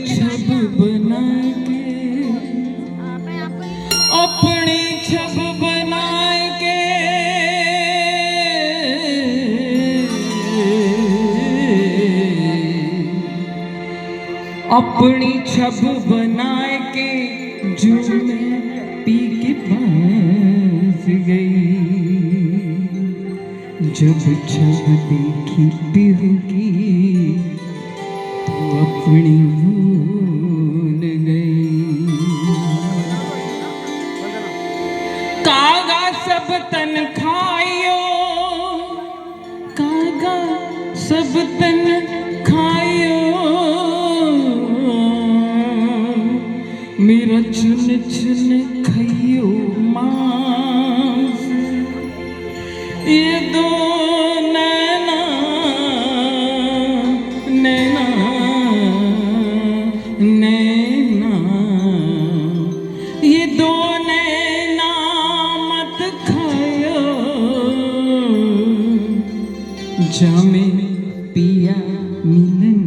छब बना के, अपनी छब बना के अपनी छब बना के जो मैं पी के बस गई। जब छब देखी पिहुकी तो अपनी भूल गई। कागा सब तन खायो, कागा सब तन खायो, मेरा चुन चुन खायो मांस। ये दो नैना नैना नैना, ये दो नैना मत खायो, जामे पिया मिलन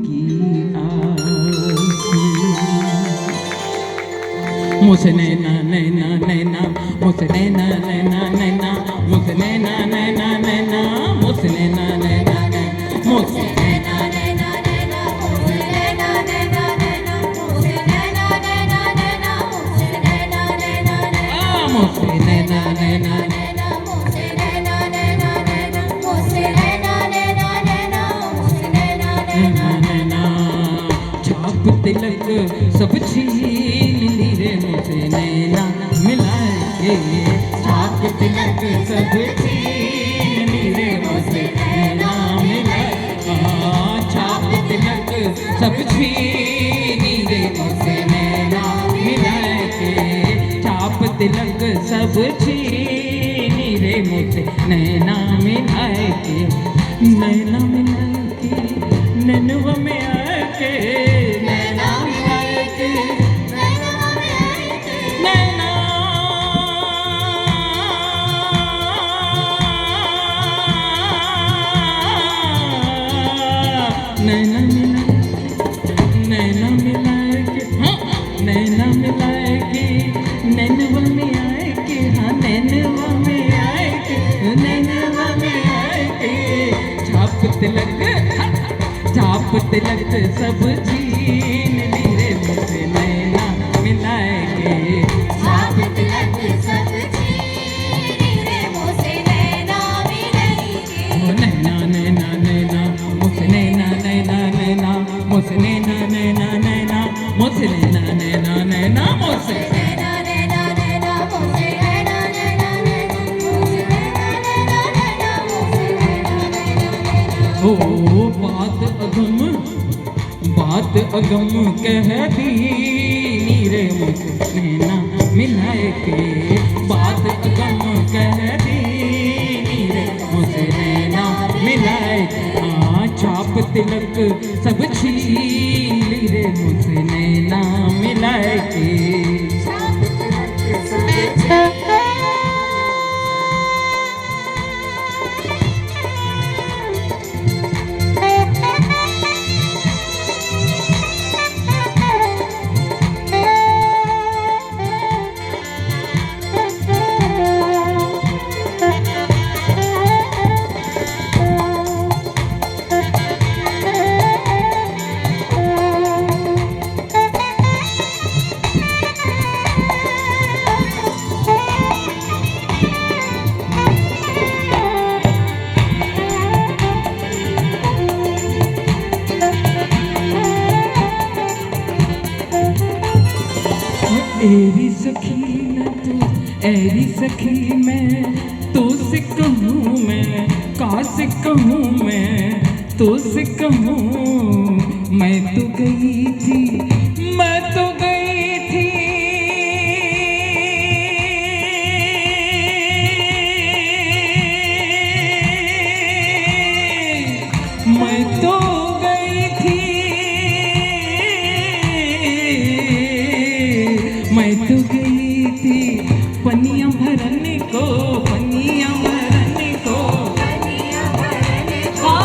की आस। मुझसे नैना नैना नैना, मुझसे नैना नैना नैना, मुझसे नैना नैना नैना, मुझसे नैना नैना नैना, मुझसे नैना नैना नैना, मुझसे नैना नैना नैना, मुझसे नैना नैना नैना, मुझसे नैना नैना नैना, मुझसे नैना नैना नैना, मुझसे नैना नैना नैना, मुझसे नैना नैना नैना, मुझसे नैना नैना नैना। छाप तिलक सब छीन ली रे मुझसे नैना मिला के, छाप तिलक सब छीन ली रे मुझसे नैना मिला। छाप तिलक सब छीन रे मुझसे नैना मिला के, छाप तिलक सब छीन रे मुझसे नैना मिला के, नैना मिला के नैनवा में आके, नैना मिला के नैनवा में आके, नैना नैना मिला, नैना मिला के, हाँ नैना मिला के नैनवा में आए के, हाँ नैनवा में आए के, नैनवा में आए के। छाप तिलक छाप तिलक सब छीन ली रे मुझसे नैना मिला के, छाप तिलक सब छीन ली रे मुझसे नैना मिला के। नैना नैना नैना, मुझसे नैना नैना नैना, मुझसे नैना नैना नैना, मुझसे नैना नैना नैना, मुझसे नैना नैना नैना, मुझसे नैना नैना नैना, मुझसे नैना नैना नैना, मुझसे नैना नैना नैना। ओ बात अगम कह दी रे मुझसे नैना मिलाए के, बात अगम कह दी रे मुझसे नैना मिलाए के। छाप तिलक सब छीन ली रे मुझसे नैना मिलाए के, छाप तिलक सब एरी सखी न तू एरी सखी मैं तो से कहूँ, मैं का से कहूँ, मैं तो से कहूँ। मैं तो गई थी, मैं तो गई थी, मैं तो गई थी, मैं तो गई थी पनिया भरने को, पनिया भरने को, पनिया भरने को।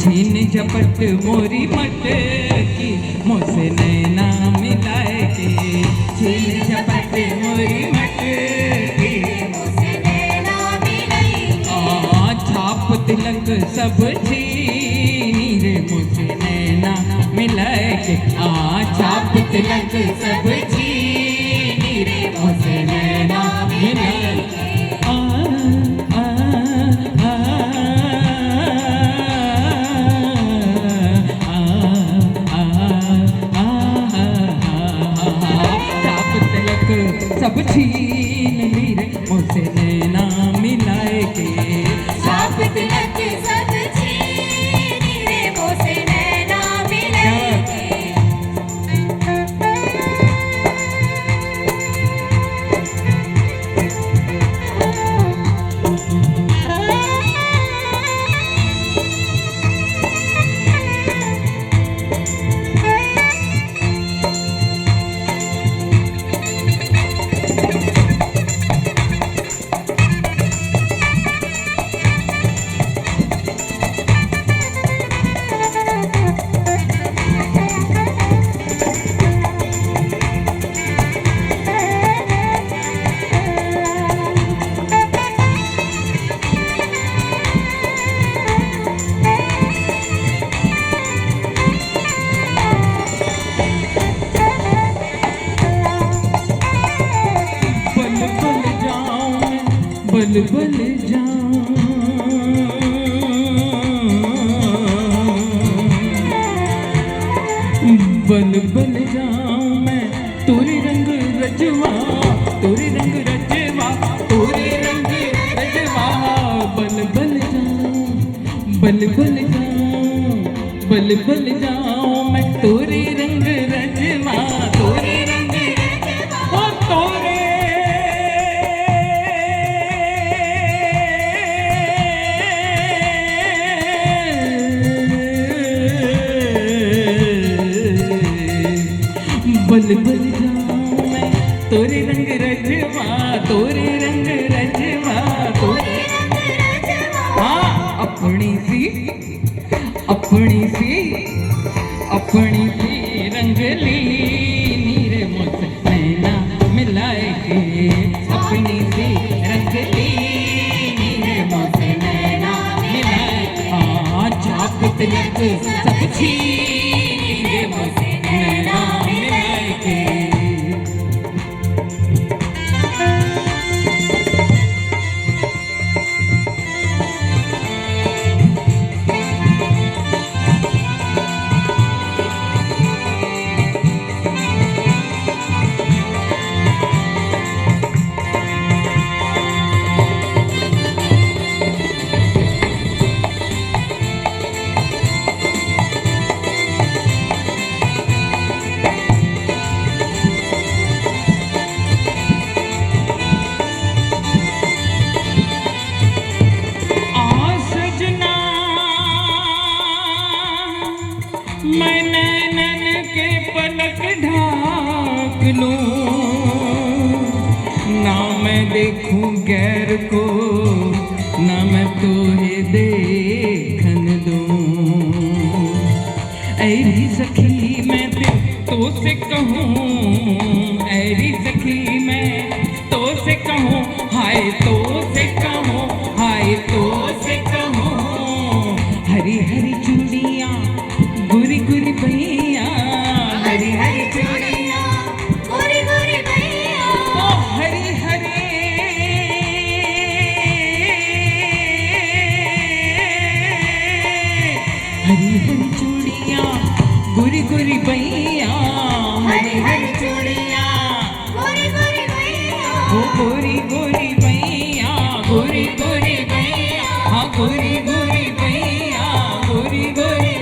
छीन झपट मोरी मटकी मुझसे नैना मिलाए के छीन झपट मोरी मटकी मुझसे नैना मिलाए छाप तिलक सब छीनी रे मुझसे नैना मिलाए के छाप तिलक सब छीनी रे मुझसे नैना मिलाए सब छीन ली रे मुझसे नैना मिलाए के छाप तिलक सब छीन रे मुझसे नैना मिलाए बल बल जाऊं बल बल जाऊं मैं तोरे रंग रजवा तोरे रंग रजवा तोरे रंग रजवा बल बल जाऊं बल बल जाऊं बल बल जाऊं मैं तोरे रंग रजवा तोरे रंग रजवा तोरे बल बल जाऊं मैं तोरे रंग रजवा तोरे रंग रजवा तोरे रंग रजवा अपनी सी रंगली नीरे मुझसे नैना मिलाए के अपनी सी रंगली नीरे मुझसे नैना मिलाए छाप तिलक सब छीने मुझसे नैना मिलाए के मैं नैनन के पलक ढाक लूं ना मैं देखूं गैर को ना मैं तोहे देखन दूं ऐरी सखी मैं तो से कहूं ऐरी सखी मैं तो से कहूं हाय तो से कहूं हाय तो से कहूं हरी हरी चूड़ियां गुरी गुरी भैया हरी हरी चूड़ियां गोरी गोरी भैया ओ हरी हरी हरी हरी चूड़ियां गुरी गुरी भैया हरी हरी चूड़ियां गोरी गोरी भैया ओ गोरी गोरी भैया गोरी गोरी भैया हाँ गोरी गोरी भैया गोरी गोरी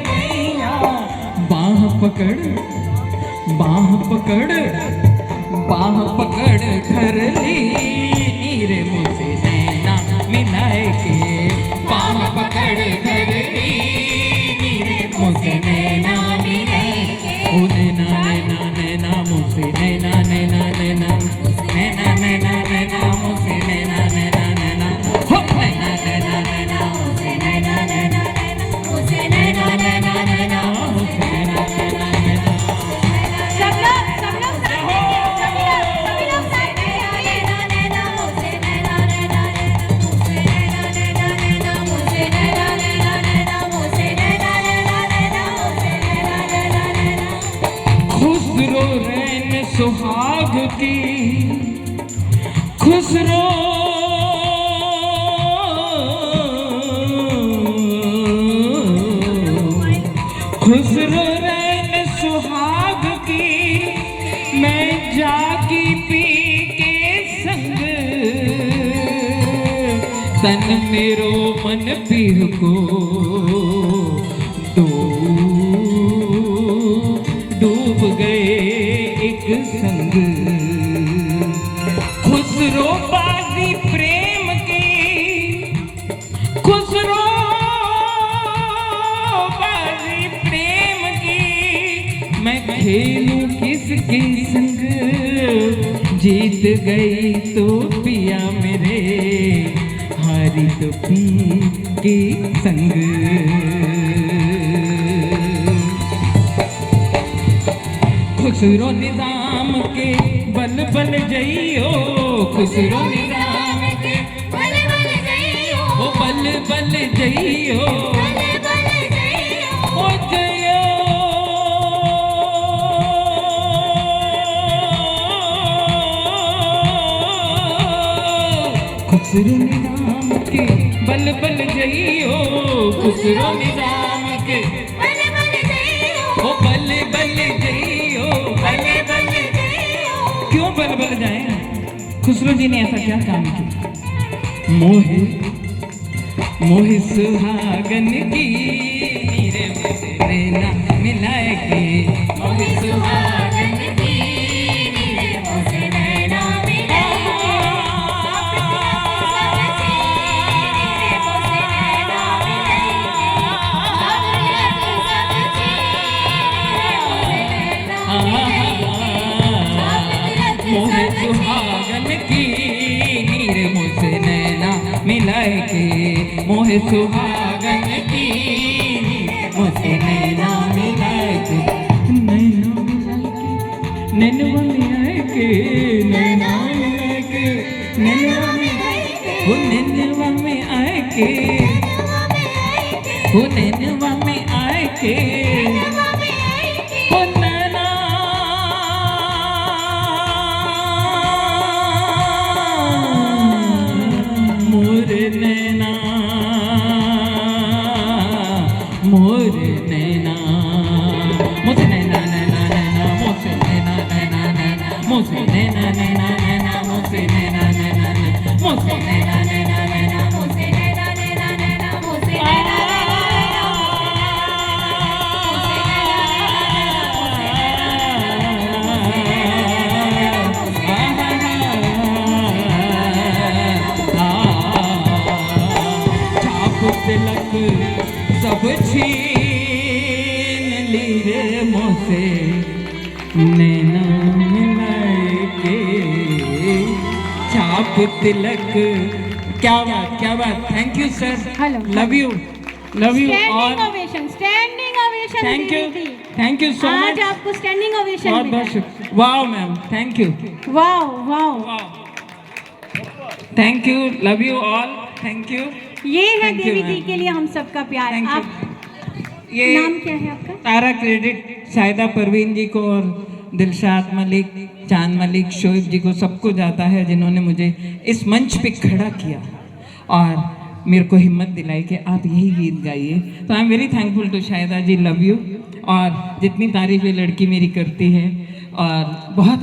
बाह पकड़ घर ली नीरे मुझसे नैना मिलाए के बाह पकड़ घर ली नीरे मुझसे नैना मिलाए के ओ नैना नैना नैना मुझसे नैना नैना नैना नैना नैना नैना मुझसे नैना नैना नैना हो नैना नैना नैना मुझसे सुहाग की खुसरो खुसरो रैन सुहाग की मैं जागी पी के संग तन मेरो मन पीह को डूब गए एक संग खुसरो बाजी प्रेम की खुसरो बाजी प्रेम की मैं खेलूं किसके संग जीत गई तो पिया मेरे हारी तो पी के संग खुसरो निजाम के बल बल जइयो खुसरो निजाम के बल बल जइयो ओ बल बल जइयो बल बल जइयो ओ जइयो खुसरो निजाम के बल बल जइयो खुसरो निजाम के बल बल जइयो ओ बल बल जइयो बल बल जइयो क्यों बल बल जाए खुसरो जी ने ऐसा क्या काम किया मोहे मोहे सुहागन की नीरे मुझसे नैना मिलाए के मोहे सुहागन की नीरे मुझसे नैना मिलाए मोहे सुहागन की नीरे मुझसे नैना मिलाए के मोहे सुहागन की मुझसे नैना मिलाए के नैना मिलाए के नैना मिलाए के नैना मिलाए के वो नैनवा में आए के वो नैनवा में आए के वो नैना मोर नैना मोर नैना मुझसे नैना नैना नैना मुझसे नैना नैना नैना मुझसे नैना नैना नैना मुझसे नैना नैना नैना मुझसे नैना नैना नैना मुझसे नैना नैना नैना मुझसे नैना तिलक सब छीन ली रे मोसे नैना मिलाए के छाप तिलक क्या बात thank you sir Hello. Love you standing और ओवेशन थैंक यू सो आज मच आपको स्टैंडिंग ओवेशन बहुत बहुत शुक्रिया wow ma'am thank you wow wow thank you love you all thank you ये है Thank you, Devi the ma'am. के लिए हम सबका प्यार Thank you. आप ये नाम क्या है आपका सारा क्रेडिट शाहिदा परवीन जी को और दिलशाद मलिक चांद मलिक शोएब जी को सबको जाता है जिन्होंने मुझे इस मंच पे खड़ा किया और मेरे को हिम्मत दिलाई कि आप यही गीत गाइए तो I am very thankful to Shahida ji love you और जितनी तारीफ ये लड़की मेरी करती है और बहुत